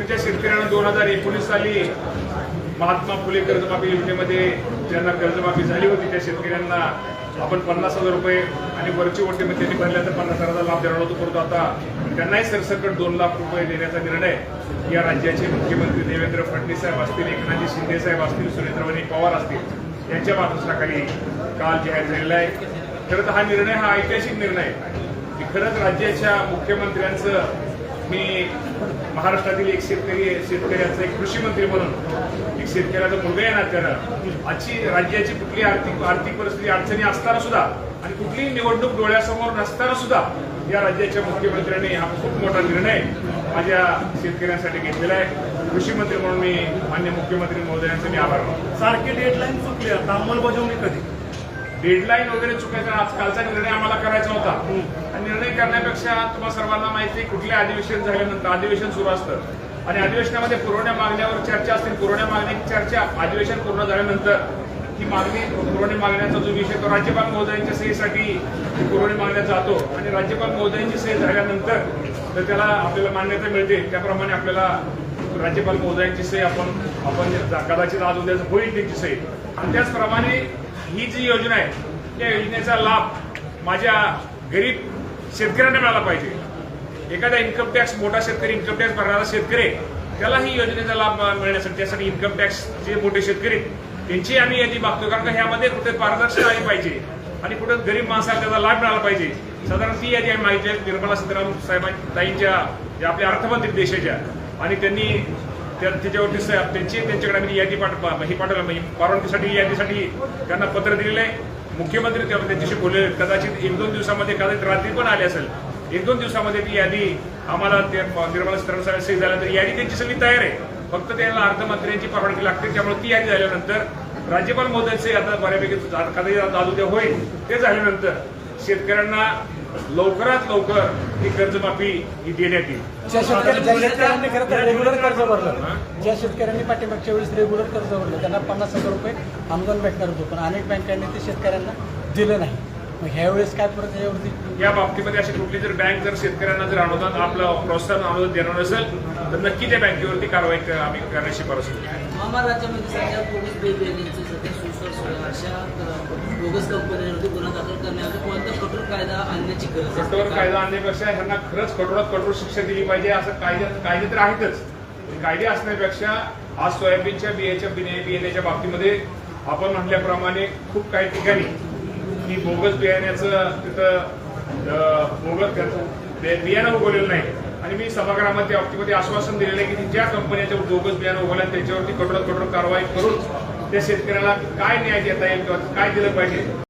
महाराष्ट्राच्या शेतकऱ्यांना 2019 साली महात्मा फुले कर्जमाफी योजनेमध्ये ज्यांना कर्जमाफी झाली होती त्या शेतकऱ्यांना आपण 50,000 रुपये आणि वरची ओटीमध्ये त्यांनी भरल्या तर 50,000 लाभ देणार होतो. परंतु आता त्यांनाही सरसकट 2 लाख रुपये देण्याचा निर्णय या राज्याचे मुख्यमंत्री देवेंद्र फडणवीस साहेब असतील, एकनाथजी शिंदे साहेब असतील, सुरेंद्रवणी पवार असतील यांच्या मार्गदर्शनाखाली काल जाहीर झालेला आहे. खरं तर हा निर्णय हा ऐतिहासिक निर्णय आहे की खरंच राज्याच्या मुख्यमंत्र्यांचं मी महाराष्ट्रातील एक शेतकऱ्याचं एक कृषी मंत्री म्हणून एक शेतकऱ्याचा मुलगा आहे नात्यानं आजची राज्याची कुठली आर्थिक परिस्थिती अडचणी असताना सुद्धा आणि कुठलीही निवडणूक डोळ्यासमोर नसताना सुद्धा या राज्याच्या मुख्यमंत्र्यांनी हा खूप मोठा निर्णय माझ्या शेतकऱ्यांसाठी घेतलेला आहे. कृषी मंत्री म्हणून मी मान्य मुख्यमंत्री महोदयांचे मी आभार मानतो. सारखी डेडलाईन चुकली, आता अंमलबजावणी कधी? डेडलाईन वगैरे चुकायचा आजकालचा निर्णय आम्हाला करायचा होता आणि निर्णय करण्यापेक्षा तुम्हाला सर्वांना माहिती आहे कुठले अधिवेशन झाल्यानंतर अधिवेशन सुरू असतं आणि अधिवेशनामध्ये पुरवण्या मागण्यावर चर्चा असतील. पुरवण्या मागण्याची चर्चा अधिवेशन पूर्ण झाल्यानंतर ही मागणी पुरवणी मागण्याचा जो विषय तो राज्यपाल महोदयांच्या सहीसाठी पुरवणी मागण्यात जातो आणि राज्यपाल महोदयांची सही झाल्यानंतर तर त्याला आपल्याला मान्यता मिळते. त्याप्रमाणे आपल्याला राज्यपाल महोदयांची सही आपण कदाचित आज उद्या होईल त्यांची सही आणि त्याचप्रमाणे ही जी योजना आहे त्या योजनेचा लाभ माझ्या गरीब शेतकऱ्यांना मिळाला पाहिजे. एखादा इन्कम टॅक्स मोठा शेतकरी इन्कम टॅक्स भरणारा शेतकरी त्याला ही योजनेचा लाभ मिळण्यासाठी त्यासाठी इन्कम टॅक्स जे मोठे शेतकरी त्यांची आम्ही यादी मागतो कारण का ह्यामध्ये कुठे पारदर्शकता आली पाहिजे आणि कुठे गरीब माणसाला त्याचा लाभ मिळाला पाहिजे. साधारण ती यादी आम्ही माहिती आहे निर्मला सीतारामन साहेबांच्या ज्या आपल्या अर्थमंत्री देशाच्या आणि त्यांनी त्याच्यावरती त्यांच्याकडे आम्ही यादी पाठवली परवानगीसाठी यादीसाठी त्यांना पत्र दिलेलं आहे. मुख्यमंत्री त्यांच्याशी बोलले कदाचित 1-2 दिवसामध्ये कदाचित रात्री पण आली असेल. 1-2 दिवसामध्ये ती यादी आम्हाला निर्मला सीतारामन साहेब सही झाल्यानंतर यादी त्यांची सगळी तयार आहे. फक्त त्यांना अर्थमंत्र्यांची परवानगी लागते. त्यामुळे ती यादी झाल्यानंतर राज्यपाल महोदयांचे आता बऱ्यापैकी कदाचित आज उद्या होईल. ते झाल्यानंतर शेतकऱ्यांना लवकरात लवकर ही कर्जमाफी ही देण्यात येईल. ज्या शेतकऱ्यांनी खरं तर रेग्युलर कर्ज भरलं, ज्या शेतकऱ्यांनी पाठीमागच्या वेळेस रेग्युलर कर्ज भरलं त्यांना 50,000 रुपये अनुदान भेटणार होतं पण अनेक बँकांनी ते शेतकऱ्यांना दिलं नाही. मग ह्यावेळेस काय परत यावरती या बाबतीमध्ये अशी कुठली जर बँक जर शेतकऱ्यांना जर अनुदान आपलं प्रोत्साहन अनुदान देणार नसेल तर नक्की त्या बँकेवरती कारवाई आम्ही करण्याची शिफारस करू. महाराष्ट्रामध्ये सध्या पोलीस बेबीचे सध्या सुसर अशा बोगस कंपन्यांवरती गुन्हा दाखल करण्यासाठी कोणता कठोर कायदा आणण्याची गरज आहे? कठोर कायदा आणण्यापेक्षा ह्यांना खरंच कठोरात कठोर शिक्षा दिली पाहिजे. असं कायदे तर आहेतच. कायदे असण्यापेक्षा आज सोयाबीनच्या बियाण्याच्या बाबतीमध्ये आपण म्हटल्याप्रमाणे खूप काही ठिकाणी की बोगस बियाण्याचं तिथं बोगस बियाणं उगवलेलं नाही आणि मी सभागृहामध्ये त्या बाबतीमध्ये आश्वासन दिलेलं आहे की ज्या कंपन्याच्या बोगस बियाणं उगवल्या त्याच्यावरती कठोरात कठोर कारवाई करून त्या शेतकऱ्याला काय न्याय देता येईल किंवा काय दिलं पाहिजे